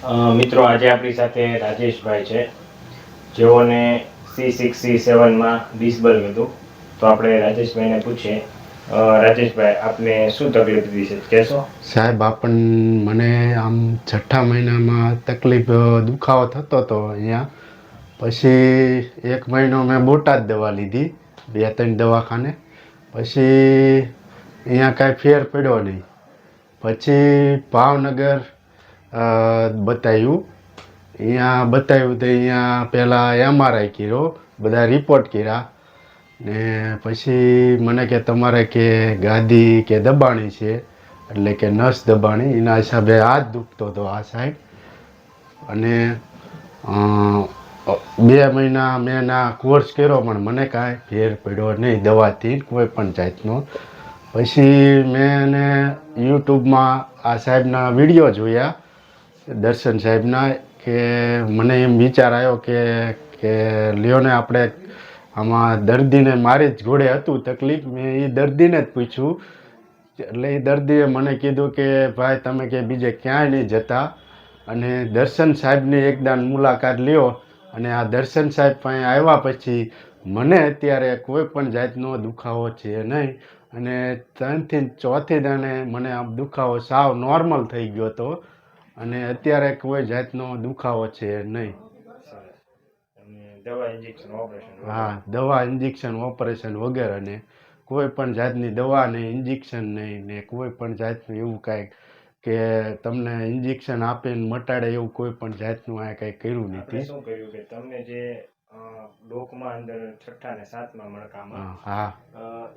મિત્રો આજે આપણી સાથે રાજેશભાઈ છે, જેઓને C6C7માં ડિસબલ હતું. તો આપણે રાજેશભાઈને પૂછીએ. રાજેશભાઈ, આપને શું તકલીફ હતી છે કહેશો? સાહેબ, મને આમ 6ઠા મહિનામાં તકલીફ દુખાવો થતો હતો અહીંયા. પછી 1 મહિનો મેં બોટાદ દવા લીધી, 2-3 દવાખાને. પછી અહીંયા કાંઈ ફેર પડ્યો નહીં. પછી ભાવનગર બતાવ્યું. અહીંયા બતાવ્યું તો અહીંયા પહેલાં MRI કર્યો, બધા રિપોર્ટ કર્યા. ને પછી મને કે તમારે કે ગાદી કે દબાણી છે, એટલે કે નસ દબાણી. એના હિસાબે હાથ દુખતો હતો આ સાઈડ. અને 2 મહિના મેં ના કોર્સ કર્યો, પણ મને કાંઈ ફેર પડ્યો નહીં દવાથી કોઈ પણ જાતનો. પછી મેં યુટ્યુબમાં આ સાહેબના વિડીયો જોયા, દર્શન સાહેબના. કે મને એમ વિચાર આવ્યો કે લ્યો ને આપણે આમાં દર્દીને મારી જ જોડે હતું તકલીફ. મેં એ દર્દીને જ પૂછ્યું, એટલે એ દર્દીએ મને કીધું કે ભાઈ તમે કે બીજે ક્યાંય નહીં જતા, અને દર્શન સાહેબની એકદાન મુલાકાત લ્યો. અને આ દર્શન સાહેબ પાસે આવ્યા પછી મને અત્યારે કોઈ પણ જાતનો દુખાવો છે નહીં. અને 3થી 4થી દાને મને આમ દુખાવો સાવ નોર્મલ થઈ ગયો હતો, અને અત્યારે કોઈ જાતનો દુખાવો છે નહીં. હા, દવા ઇન્જેક્શન ઓપરેશન વગેરે, ને કોઈ પણ જાતની દવા નહીં, ઇન્જેક્શન નહીં, ને કોઈ પણ જાતનું એવું કાંઈ કે તમને ઇન્જેક્શન આપીને મટાડે એવું કોઈ પણ જાતનું આ કંઈ કર્યું નથી. શું કર્યું કે તમને જે ડોકમાં અંદર 6ઠા ને 7મા મણકામાં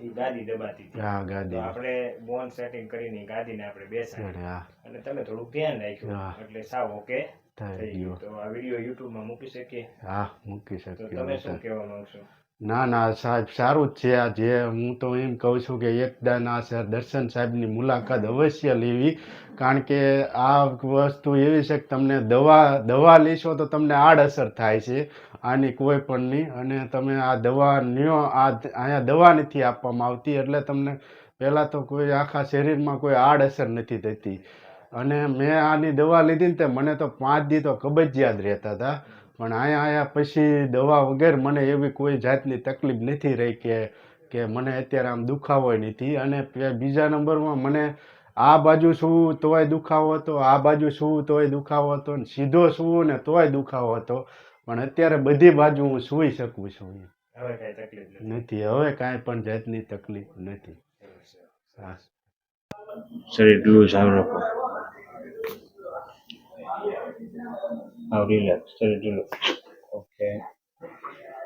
એ ગાદી દબાતી હતી. હા, ગાદી. આપણે બોન સેટિંગ કરીને ગાદીને આપણે બેસાડી, અને તમે થોડું ધ્યાન રાખ્યું, એટલે સાવ ઓકે થઈ ગયું. તો આ વિડીયો યુટ્યુબમાં મૂકી શકીએ? હા, મૂકી શકીએ. તો તમે શું કહેવા માંગશો? ના સાહેબ, સારું જ છે આ. જે હું તો એમ કહું છું કે એકદાન આ દર્શન સાહેબની મુલાકાત અવશ્ય લેવી. કારણ કે આ વસ્તુ એવી છે કે તમને દવા લેશો તો તમને આડઅસર થાય છે આની કોઈ પણની. અને તમે આ દવા લ્યો, અહીંયા દવા નથી આપવામાં આવતી, એટલે તમને પહેલાં તો કોઈ આખા શરીરમાં કોઈ આડઅસર નથી થતી. અને મેં આની દવા લીધી ને તે મને તો 5 દી તો કબજિયાત રહેતા હતા. પણ અહીંયા આવ્યા પછી દવા વગર મને એવી કોઈ જાતની તકલીફ નથી રહી કે મને અત્યારે આમ દુખાવો નથી. અને બીજા નંબરમાં મને આ બાજુ સૂવું તોય દુખાવો હતો, આ બાજુ સૂવું તોય દુખાવો હતો, ને સીધો સૂવું ને તોય દુખાવો હતો. પણ અત્યારે બધી બાજુ હું સૂઈ શકું છું. હવે કાંઈ તકલીફ નથી, હવે કાંઈ પણ જાતની તકલીફ નથી. હા, શરીર ઢીલું સારું રાખો. રિલેક્સ, શરીર ઢીલું. ઓકે,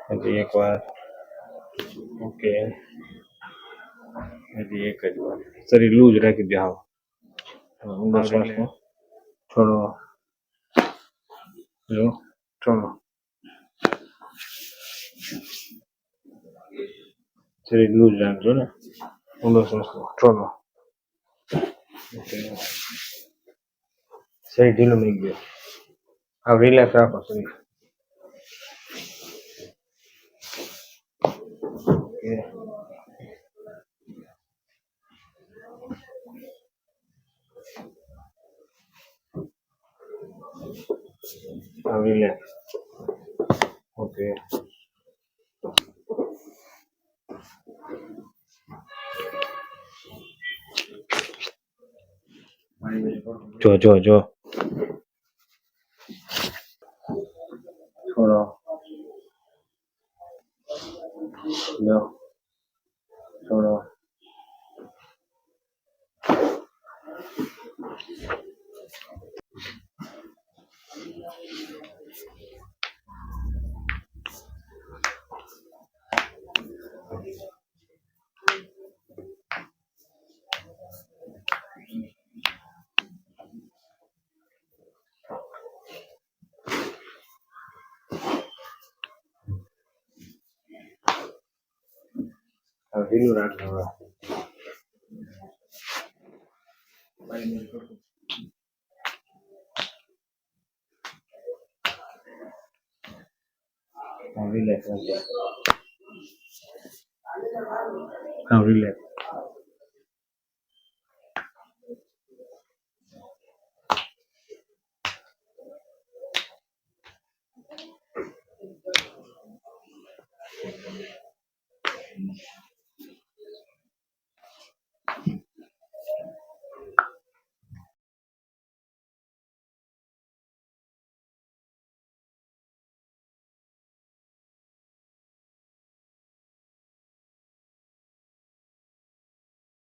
હજી એક વાર. ઓકે, હજી એક જ વાર. શરીર લૂઝ રાખી દે. હાવ ઊંડો શ્વાસ લો, છોડો, લો, છોડો. શરીર લૂઝ રાખજો ને. ઊંડો શ્વાસ લો, છોડો. શરીર ઢીલું નહીં ગયું. હા, રિલેક્સ રાખો શરીર. હા, રિલેક્સ. ઓકે, જો છોડો, લો, છોડો. હવે ઢીલું રાખજો. રિલેક્સ. રિલેક્સ.